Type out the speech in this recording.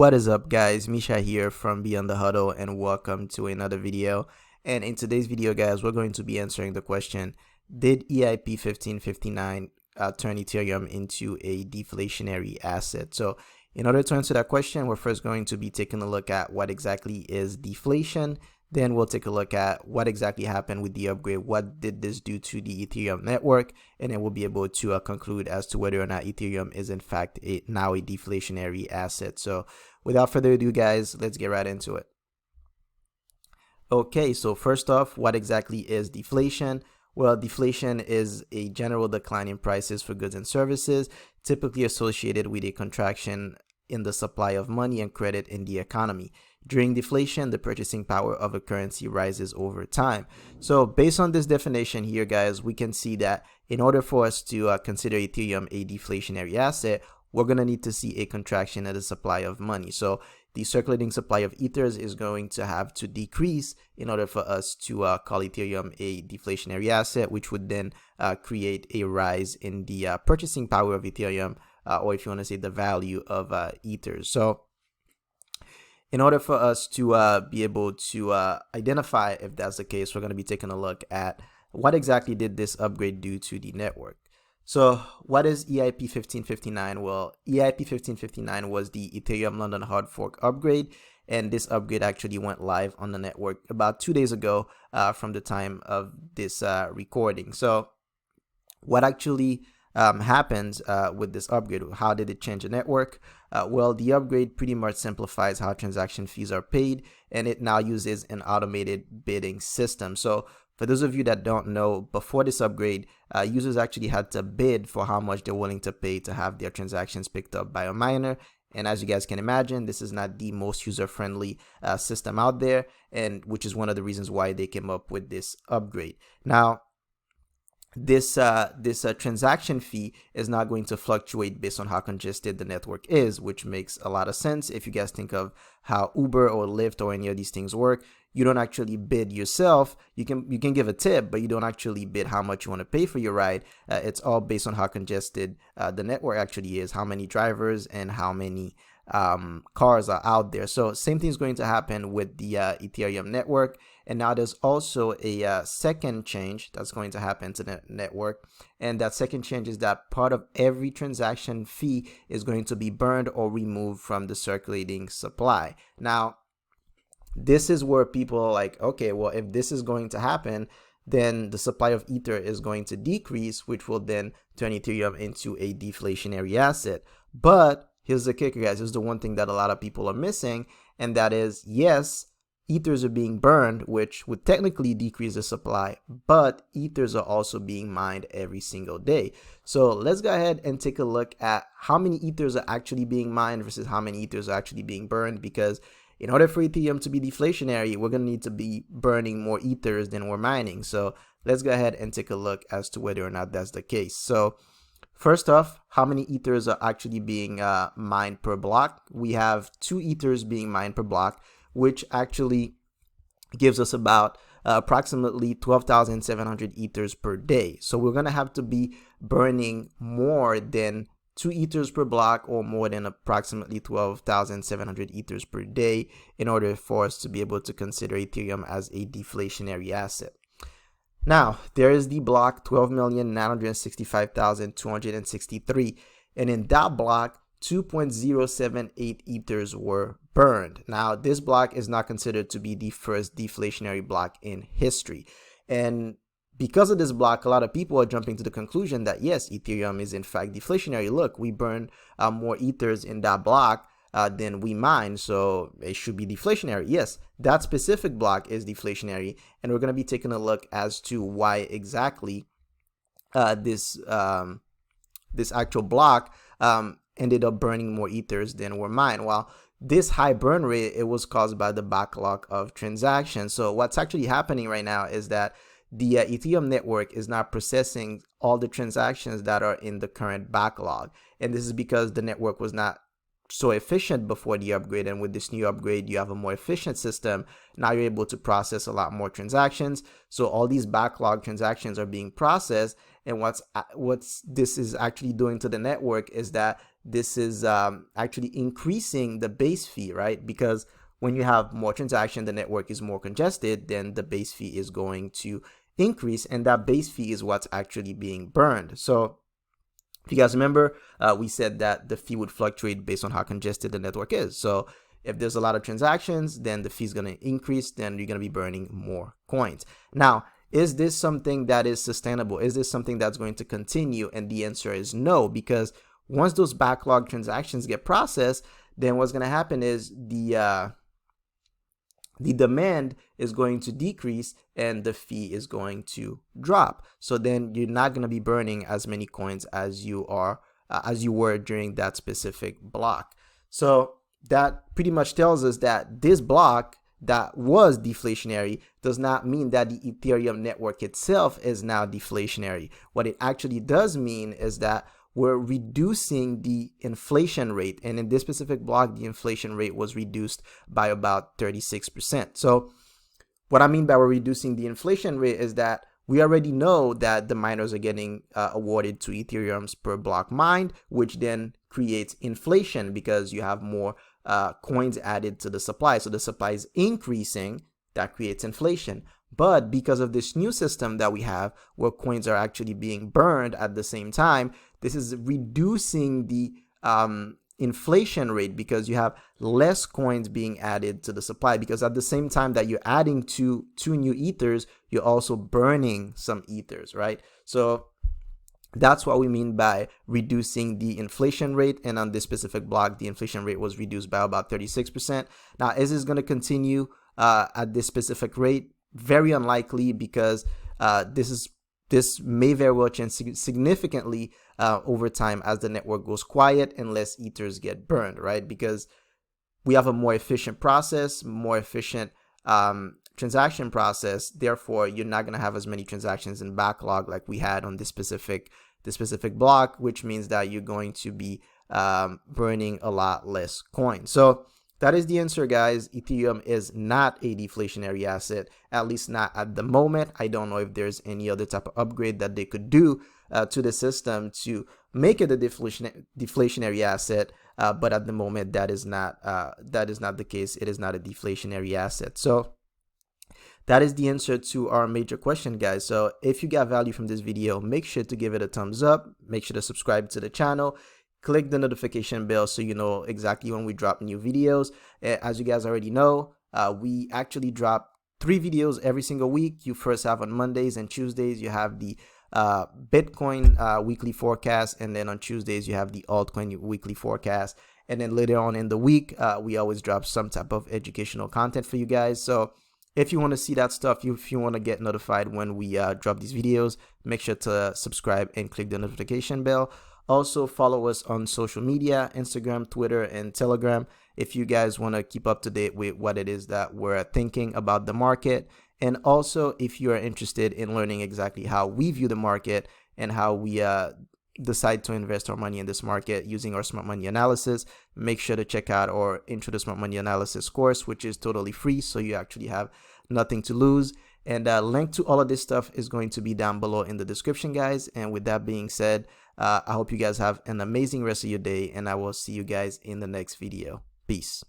What is up, guys? Misha here from Beyond the Huddle, and welcome to another video. And in today's video, guys, we're going to be answering the question: did EIP 1559 turn Ethereum into a deflationary asset? So in order to answer that question, we're first going to be taking a look at what exactly is deflation. Then we'll take a look at what exactly happened with the upgrade. What did this do to the Ethereum network? And then we'll be able to conclude as to whether or not Ethereum is in fact now a deflationary asset. So without further ado, guys, let's get right into it. Okay, so first off, what exactly is deflation? Well, deflation is a general decline in prices for goods and services, typically associated with a contraction in the supply of money and credit in the economy. During deflation, the purchasing power of a currency rises over time. So based on this definition here, guys, we can see that in order for us to consider Ethereum a deflationary asset, we're going to need to see a contraction in the supply of money. So the circulating supply of ethers is going to have to decrease in order for us to call Ethereum a deflationary asset, which would then create a rise in the purchasing power of Ethereum, or if you want to say the value of ethers. So in order for us to be able to identify if that's the case, we're going to be taking a look at what exactly did this upgrade do to the network. So what is EIP 1559? Well, EIP 1559 was the Ethereum London hard fork upgrade, and this upgrade actually went live on the network about 2 days ago from the time of this recording. So what actually happens with this upgrade? How did it change the network? Well, the upgrade pretty much simplifies how transaction fees are paid, and it now uses an automated bidding system. So for those of you that don't know, before this upgrade, users actually had to bid for how much they're willing to pay to have their transactions picked up by a miner. And as you guys can imagine, this is not the most user-friendly system out there, and which is one of the reasons why they came up with this upgrade. Now, this transaction fee is not going to fluctuate based on how congested the network is, which makes a lot of sense. If you guys think of how Uber or Lyft or any of these things work, you don't actually bid yourself. You can give a tip, but you don't actually bid how much you want to pay for your ride. It's all based on how congested the network actually is, how many drivers and how many cars are out there. So same thing is going to happen with the Ethereum network. And now there's also a second change that's going to happen to the network. And that second change is that part of every transaction fee is going to be burned or removed from the circulating supply. Now, this is where people are like, okay, well, if this is going to happen, then the supply of Ether is going to decrease, which will then turn Ethereum into a deflationary asset. But here's the kicker, guys. Here's the one thing that a lot of people are missing, and that is, yes, ethers are being burned, which would technically decrease the supply, but ethers are also being mined every single day. So let's go ahead and take a look at how many ethers are actually being mined versus how many ethers are actually being burned, because in order for Ethereum to be deflationary, we're going to need to be burning more ethers than we're mining. So let's go ahead and take a look as to whether or not that's the case. So first off, how many ethers are actually being mined per block? We have 2 ethers being mined per block, which actually gives us about approximately 12,700 ethers per day. So we're going to have to be burning more than 2 ethers per block, or more than approximately 12,700 ethers per day, in order for us to be able to consider Ethereum as a deflationary asset. Now, there is the block 12,965,263, and in that block, 2.078 ethers were burned. Now, this block is not considered to be the first deflationary block in history. And because of this block, a lot of people are jumping to the conclusion that, yes, Ethereum is in fact deflationary. Look, we burned more ethers in that block than we mine, so it should be deflationary. Yes, that specific block is deflationary, and we're going to be taking a look as to why exactly this actual block ended up burning more ethers than were mined. Well, this high burn rate, it was caused by the backlog of transactions. So what's actually happening right now is that the Ethereum network is not processing all the transactions that are in the current backlog. And this is because the network was not so efficient before the upgrade, and with this new upgrade you have a more efficient system. Now you're able to process a lot more transactions, so all these backlog transactions are being processed, and what's this is actually doing to the network is that this is actually increasing the base fee, right? Because when you have more transaction, the network is more congested, then the base fee is going to increase, and that base fee is what's actually being burned. So if you guys remember, we said that the fee would fluctuate based on how congested the network is. So if there's a lot of transactions, then the fee is going to increase, then you're going to be burning more coins. Now, is this something that is sustainable? Is this something that's going to continue? And the answer is no, because once those backlog transactions get processed, then what's going to happen is the demand is going to decrease and the fee is going to drop. So then you're not going to be burning as many coins as you were during that specific block. So that pretty much tells us that this block that was deflationary does not mean that the Ethereum network itself is now deflationary. What it actually does mean is that we're reducing the inflation rate. And in this specific block, the inflation rate was reduced by about 36%. So what I mean by we're reducing the inflation rate is that we already know that the miners are getting awarded to Ethereums per block mined, which then creates inflation because you have more coins added to the supply. So the supply is increasing, that creates inflation. But because of this new system that we have where coins are actually being burned at the same time, this is reducing the inflation rate because you have less coins being added to the supply, because at the same time that you're adding two new ethers, you're also burning some ethers, right? So that's what we mean by reducing the inflation rate. And on this specific block, the inflation rate was reduced by about 36%. Now, is this going to continue at this specific rate? Very unlikely, because this may very well change significantly over time as the network goes quiet, unless ethers get burned, right? Because we have a more efficient process, more efficient transaction process. Therefore, you're not going to have as many transactions in backlog like we had on this specific block, which means that you're going to be burning a lot less coins. So that is the answer, guys. Ethereum is not a deflationary asset, at least not at the moment. I don't know if there's any other type of upgrade that they could do to the system to make it a deflationary asset, but at the moment that is not the case. It is not a deflationary asset. So that is the answer to our major question, guys. So if you got value from this video, make sure to give it a thumbs up. Make sure to subscribe to the channel. Click the notification bell so you know exactly when we drop new videos. As you guys already know, we actually drop 3 videos every single week. You first have on Mondays and Tuesdays, you have the Bitcoin weekly forecast. And then on Tuesdays, you have the altcoin weekly forecast. And then later on in the week, we always drop some type of educational content for you guys. So if you want to see that stuff, if you want to get notified when we drop these videos, make sure to subscribe and click the notification bell. Also, follow us on social media, Instagram, Twitter, and Telegram, if you guys want to keep up to date with what it is that we're thinking about the market. And also, if you are interested in learning exactly how we view the market and how we decide to invest our money in this market using our smart money analysis, make sure to check out our Intro to Smart Money Analysis course, which is totally free. So you actually have nothing to lose. And link to all of this stuff is going to be down below in the description, guys. And with that being said, I hope you guys have an amazing rest of your day, and I will see you guys in the next video. Peace.